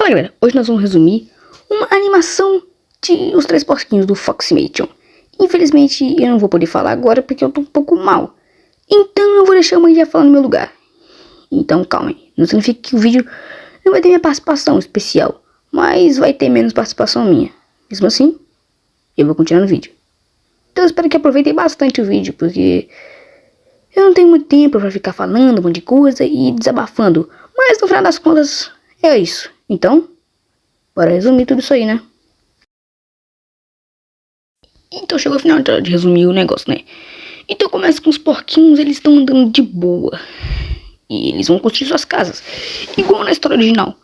Fala galera, hoje nós vamos resumir uma animação de Os Três Porquinhos do Foxymation. Infelizmente eu não vou poder falar agora porque eu tô um pouco mal, então eu vou deixar a mãe já falar no meu lugar. Então calmem, não significa que o vídeo não vai ter minha participação especial, mas vai ter menos participação minha. Mesmo assim, eu vou continuar no vídeo. Então eu espero que aproveitem bastante o vídeo, porque eu não tenho muito tempo pra ficar falando um monte de coisa e desabafando, mas no final das contas é isso. Então, bora resumir tudo isso aí, né? Então chegou o final de resumir o negócio, né? Então começa com os porquinhos, eles estão andando de boa. E eles vão construir suas casas, igual na história original.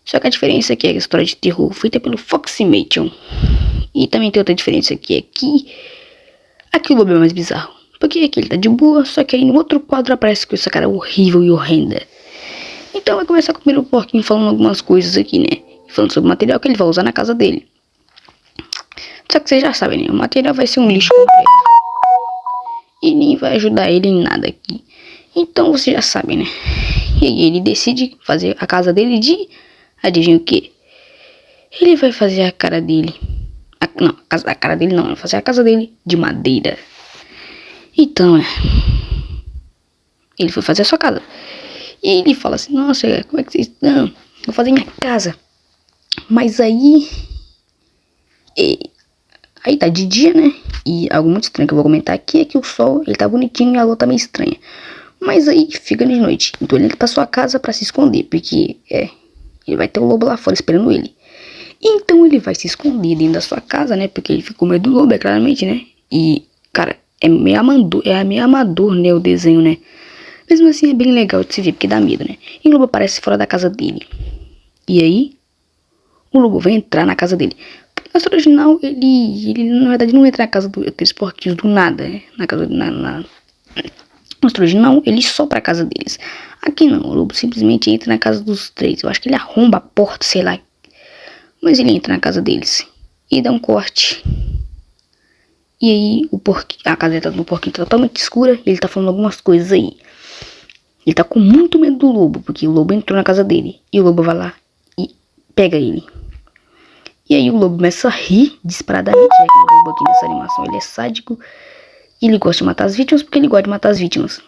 Só que a diferença é que é a história de terror feita pelo Foxymation. E também tem outra diferença que é que aqui o lobo é mais bizarro. Porque aqui ele tá de boa, só que aí no outro quadro aparece com essa cara horrível e horrenda. Então vai começar com o primeiro porquinho falando algumas coisas aqui, né? Falando sobre o material que ele vai usar na casa dele. Só que vocês já sabem, né? O material vai ser um lixo completo. E nem vai ajudar ele em nada aqui. Então vocês já sabem, né? E aí ele decide fazer a casa dele de... Adivinha o que? Ele vai fazer a cara dele... a cara dele não. Ele vai fazer a casa dele de madeira. Então, ele foi fazer a sua casa. E ele fala assim, nossa, como é que vocês estão? Vou fazer minha casa. Mas aí... Aí tá de dia, né? E algo muito estranho que eu vou comentar aqui é que o sol, ele tá bonitinho e a lua tá meio estranha. Mas aí fica de noite. Então ele entra pra sua casa pra se esconder. Porque, ele vai ter um lobo lá fora esperando ele. Então ele vai se esconder dentro da sua casa, né? Porque ele ficou com medo do lobo, claramente, né? E, cara, é meio amador, né? O desenho, né? Mesmo assim é bem legal de se ver, porque dá medo, né? E o lobo aparece fora da casa dele. E aí, o lobo vai entrar na casa dele. Na história original, ele na verdade não entra na casa dos Três Porquinhos do nada, né? Na história original, ele só pra casa deles. Aqui não, o lobo simplesmente entra na casa dos três. Eu acho que ele arromba a porta, sei lá. Mas ele entra na casa deles e dá um corte. E aí, a casa do porquinho tá totalmente escura e ele tá falando algumas coisas aí. Ele tá com muito medo do lobo, porque o lobo entrou na casa dele. E o lobo vai lá e pega ele. E aí o lobo começa a rir disparadamente. Já que o lobo aqui nessa animação ele é sádico. E ele gosta de matar as vítimas porque ele gosta de matar as vítimas.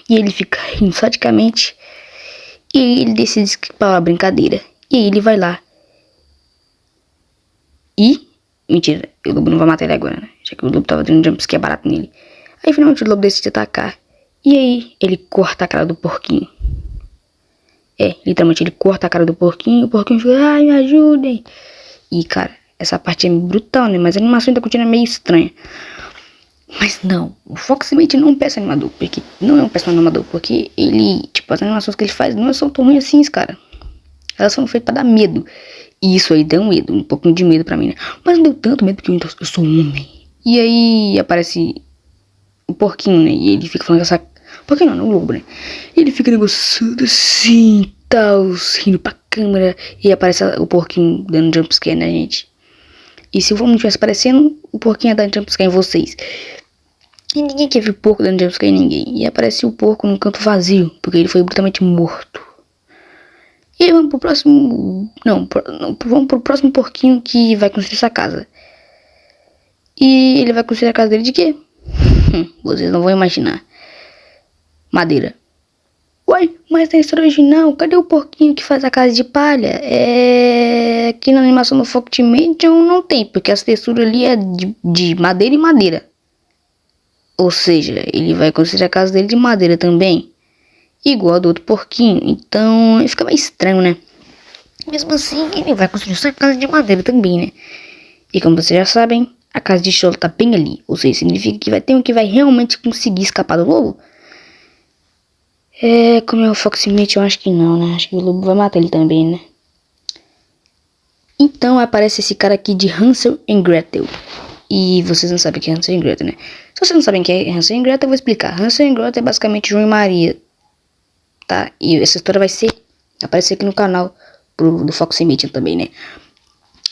E ele fica rindo sadicamente. E aí ele decide escapar uma brincadeira. E aí ele vai lá. E... mentira, o lobo não vai matar ele agora, né? Já que o lobo tava dando um jumpscare barato nele. Aí finalmente o lobo decide atacar. E aí, ele corta a cara do porquinho. Literalmente ele corta a cara do porquinho. E o porquinho fica, ai, me ajudem. E, cara, essa parte é brutal, né? Mas a animação ainda continua meio estranha. Mas não, o Foxymation não é um péssimo animador. Porque não é um péssimo animador. Porque ele, tipo, as animações que ele faz não são tão ruins assim, cara. Elas são feitas pra dar medo. E isso aí deu um medo, um pouquinho de medo pra mim, né? Mas não deu tanto medo porque eu sou um homem. E aí aparece o porquinho, né? E ele fica falando essa... Porquinho não, o lobo, né? Ele fica negociando assim, tal, rindo pra câmera. E aparece o porquinho dando jumpscare na gente. E se o homem não estivesse aparecendo, o porquinho ia dar jumpscare em vocês. E ninguém quer ver o porco dando jumpscare em ninguém. E aparece o porco num canto vazio, porque ele foi brutalmente morto. E aí vamos pro próximo... vamos pro próximo porquinho que vai construir essa casa. E ele vai construir a casa dele de quê? Vocês não vão imaginar. Madeira. Uai, mas na história original, cadê o porquinho que faz a casa de palha? Aqui na animação do Foxymation não tem, porque as texturas ali é de madeira e madeira. Ou seja, ele vai construir a casa dele de madeira também. Igual a do outro porquinho. Então, fica meio estranho, né? Mesmo assim, ele vai construir sua casa de madeira também, né? E como vocês já sabem, a casa de tijolo tá bem ali. Ou seja, significa que vai ter um que vai realmente conseguir escapar do lobo. Como é o Foxymation, eu acho que não, né? Acho que o lobo vai matar ele também, né? Então aparece esse cara aqui de Hansel e Gretel. E vocês não sabem o que é Hansel e Gretel, né? Se vocês não sabem o que é Hansel e Gretel, eu vou explicar. Hansel e Gretel é basicamente João e Maria, tá? E essa história vai aparecer aqui no canal do Foxymation também, né?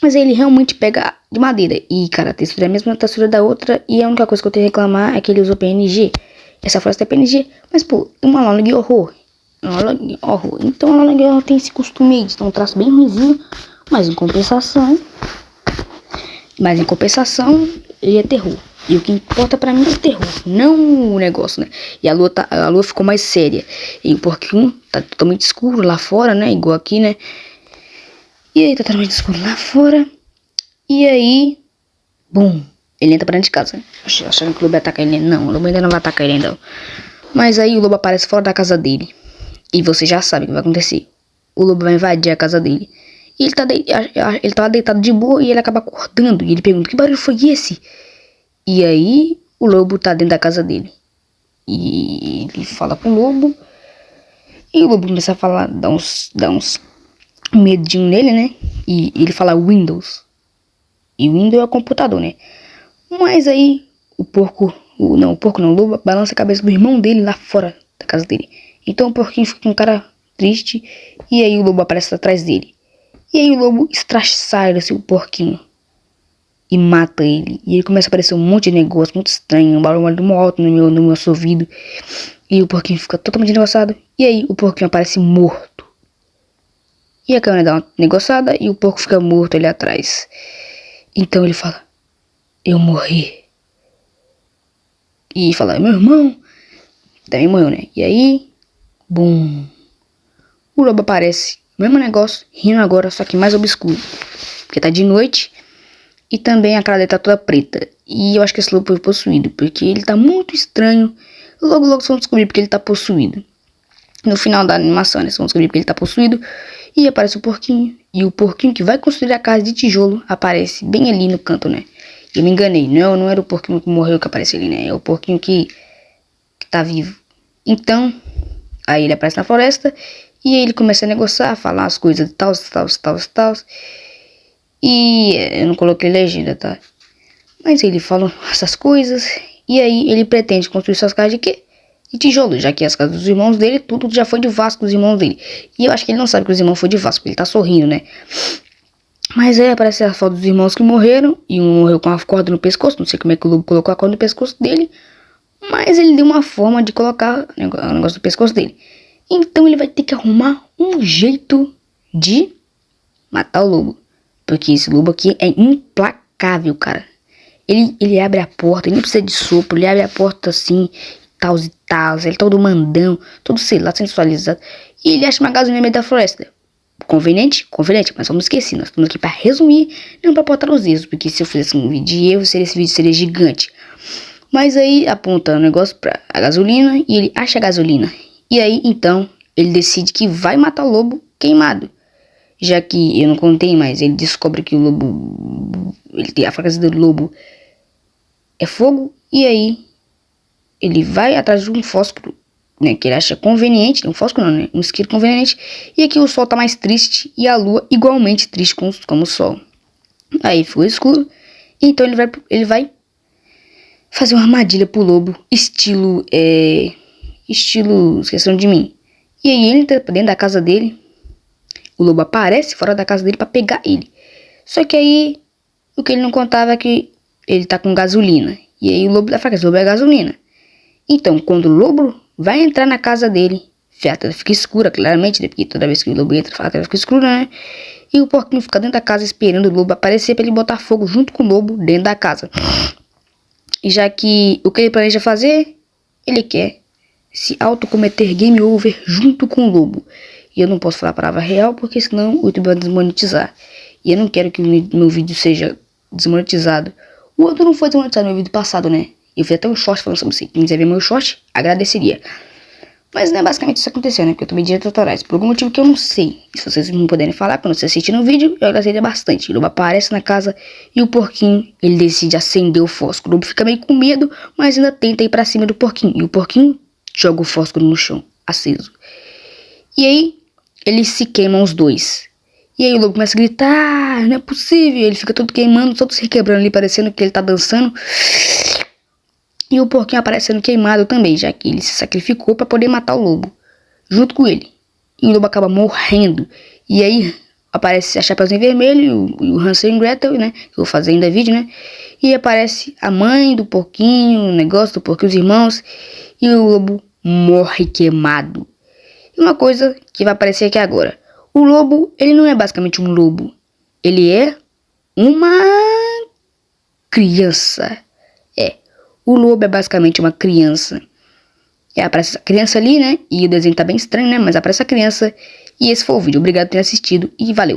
Mas ele realmente pega de madeira. E, cara, a textura é a mesma textura da outra. E a única coisa que eu tenho a reclamar é que ele usou PNG. Essa frase é PNG, mas pô, uma aula de horror. Então ela tem esse costume aí de ter um traço bem ruimzinho, mas em compensação, ele é terror. E o que importa pra mim é terror, não o negócio, né? E a lua ficou mais séria. E o porquinho tá totalmente escuro lá fora, né? Igual aqui, né? E aí tá totalmente escuro lá fora. E aí, bum, ele entra pra dentro de casa. Achando que o lobo ia atacar ele. Não, o lobo ainda não vai atacar ele ainda. Mas aí o lobo aparece fora da casa dele. E você já sabe o que vai acontecer. O lobo vai invadir a casa dele. E ele tava deitado de boa e ele acaba acordando. E ele pergunta, que barulho foi esse? E aí o lobo tá dentro da casa dele. E ele fala com o lobo. E o lobo começa a falar, dá uns medinho nele, né? E ele fala Windows. E Windows é o computador, né? Mas aí o lobo balança a cabeça do irmão dele lá fora da casa dele. Então o porquinho fica com um cara triste. E aí o lobo aparece atrás dele. E aí o lobo estraçalha o porquinho e mata ele. E ele começa a aparecer um monte de negócio muito estranho, um barulho muito alto no meu ouvido. E o porquinho fica totalmente negociado. E aí o porquinho aparece morto. E a câmera dá uma negociada e o porco fica morto ali atrás. Então ele fala, eu morri. E fala, meu irmão também morreu, né? E aí, bum, o lobo aparece, mesmo negócio, rindo agora, só que mais obscuro. Porque tá de noite. E também a cara dele tá toda preta. E eu acho que esse lobo foi possuído, porque ele tá muito estranho. Logo vocês vão descobrir porque ele tá possuído. No final da animação, né, vocês vão descobrir porque ele tá possuído. E aparece o porquinho. E o porquinho que vai construir a casa de tijolo aparece bem ali no canto, né? Eu me enganei, não era o porquinho que morreu que aparece ali, né? É o porquinho que tá vivo. Então, aí ele aparece na floresta. E aí ele começa a negociar, a falar as coisas de tal. E eu não coloquei legenda, tá? Mas ele fala essas coisas. E aí ele pretende construir suas casas de quê? De tijolo, já que as casas dos irmãos dele, tudo já foi de Vasco dos irmãos dele. E eu acho que ele não sabe que os irmãos foram de Vasco, ele tá sorrindo, né? Mas aí aparece a foto dos irmãos que morreram. E um morreu com a corda no pescoço. Não sei como é que o lobo colocou a corda no pescoço dele. Mas ele deu uma forma de colocar o negócio no pescoço dele. Então ele vai ter que arrumar um jeito de matar o lobo. Porque esse lobo aqui é implacável, cara. Ele abre a porta, ele não precisa de sopro, ele abre a porta assim, tal e tal. Ele é todo mandão, todo, sei lá, sensualizado. E ele acha uma gasolina no meio da floresta. Conveniente, mas vamos esquecer. Nós estamos aqui para resumir, não para botar os erros. Porque se eu fizesse um vídeo de erro, esse vídeo seria gigante. Mas aí aponta o negócio para a gasolina e ele acha a gasolina. E aí, então, ele decide que vai matar o lobo queimado. Já que eu não contei, mas ele descobre que o lobo, a fraqueza do lobo é fogo. E aí ele vai atrás de um fósforo, né, que ele acha conveniente. Um fósforo não, né, um isqueiro conveniente. E aqui o sol tá mais triste e a lua igualmente triste como o sol. Aí ficou escuro. Então ele vai fazer uma armadilha pro lobo, estilo esqueceram de mim. E aí ele entra dentro da casa dele. O lobo aparece fora da casa dele pra pegar ele. Só que aí, o que ele não contava é que ele tá com gasolina. E aí o lobo da fraqueza, o lobo é gasolina. Então, quando o lobo vai entrar na casa dele, a tela fica escura, claramente, né? Porque toda vez que o lobo entra, a tela fica escura, né? E o porquinho fica dentro da casa esperando o lobo aparecer pra ele botar fogo junto com o lobo dentro da casa. E já que o que ele planeja fazer, ele quer se autocometer game over junto com o lobo. E eu não posso falar a palavra real, porque senão o YouTube vai desmonetizar. E eu não quero que o meu vídeo seja desmonetizado. O outro não foi desmonetizado no meu vídeo passado, né? Eu fiz até um short falando sobre isso. Quem quiser ver meu short, agradeceria. Mas, né, basicamente isso aconteceu, né? Porque eu tomei direitos autorais. Por algum motivo que eu não sei. E se vocês não puderem falar, quando você assistir no vídeo, eu agradeceria bastante. O lobo aparece na casa e o porquinho, ele decide acender o fósforo. O lobo fica meio com medo, mas ainda tenta ir pra cima do porquinho. E o porquinho joga o fósforo no chão, aceso. E aí, eles se queimam os dois. E aí o lobo começa a gritar, não é possível. Ele fica todo queimando, todo se requebrando ali, parecendo que ele tá dançando. E o porquinho aparecendo queimado também, já que ele se sacrificou para poder matar o lobo, junto com ele. E o lobo acaba morrendo. E aí aparece a Chapeuzinho Vermelho e o Hansel e Gretel, né? Que eu vou fazer ainda vídeo, né? E aparece a mãe do porquinho, o negócio do porquinho, os irmãos. E o lobo morre queimado. E uma coisa que vai aparecer aqui agora. O lobo, ele não é basicamente um lobo. Ele é uma criança. O lobo é basicamente uma criança. Aparece essa criança ali, né? E o desenho tá bem estranho, né? Mas aparece a criança. E esse foi o vídeo. Obrigado por ter assistido e valeu.